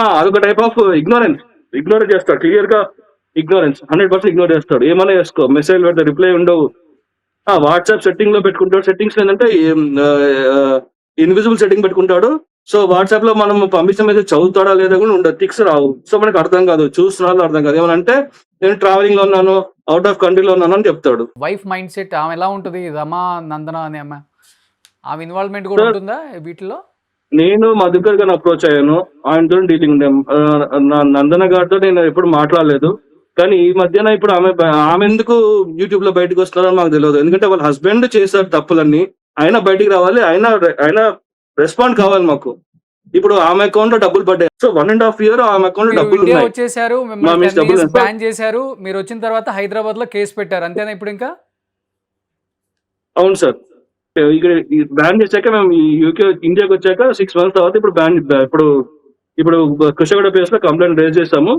అదొక type of ignore చేస్తాడు, clear గా ఇగ్నోరెన్స్, 100% ఇగ్నోర్ చేస్తాడు. ఏమైనా చేసుకో, మెసేజ్ పెడితే రిప్లై ఉండవు. వాట్సాప్ సెట్టింగ్ లో పెట్టుకుంటాడు. సెట్టింగ్స్ ఏంటంటే ఇన్విజిబుల్ సెట్టింగ్ పెట్టుకుంటాడు. సో వాట్సాప్ లో మనం పంపించిన మెసేజ్ చదువుతాడా లేదా కూడా ఉండదు, టిక్స్ రావు. సో మనకు అర్థం కాదు, చూస్తున్నాడు అర్థం కాదు. ఏమనంటే నేను ట్రావెలింగ్ లో ఉన్నాను, అవుట్ ఆఫ్ కంట్రీలో ఉన్నాను అని చెప్తాడు. వైఫ్ మైండ్ సెట్ ఆమె ఎలా ఉంటుంది? రమా నందన అనే ఆమె ఇన్వాల్వ్మెంట్ కూడా ఉంటుందా వీటిలో? నేను మధుకర్ గారిని అప్రోచ్ అయ్యాను, ఆయనతో డీలింగ్. నందన గారితో నేను ఎప్పుడు మాట్లాడలేదు. కానీ ఈ మధ్యన ఇప్పుడు ఆమె ఎందుకు యూట్యూబ్ లో బయటకు వస్తున్నారో మాకు తెలియదు. ఎందుకంటే వాళ్ళ హస్బెండ్ చేశారు తప్పులన్నీ, అయినా బయటికి రావాలి, అయినా రెస్పాండ్ కావాలి మాకు. ఇప్పుడు ఆమె అకౌంట్ లో డబ్బులు పడ్డాయి. సో 1.5 year ఆమె అకౌంట్ లో డబ్బులు ఉన్నాయి. వచ్చేసారు, బ్యాన్ చేశారు. మీరు వచ్చిన తర్వాత హైదరాబాద్ లో కేసు పెట్టారు, అంతేనా ఇప్పుడు ఇంకా? అవును సార్, ఇక్కడ బ్యాన్ చేశాక మేము ఇండియాకి వచ్చాక 6 months తర్వాత ఇప్పుడు ఇప్పుడు కుషగూడ ప్లేస్ లో కంప్లైంట్ రేజ్ చేసాము.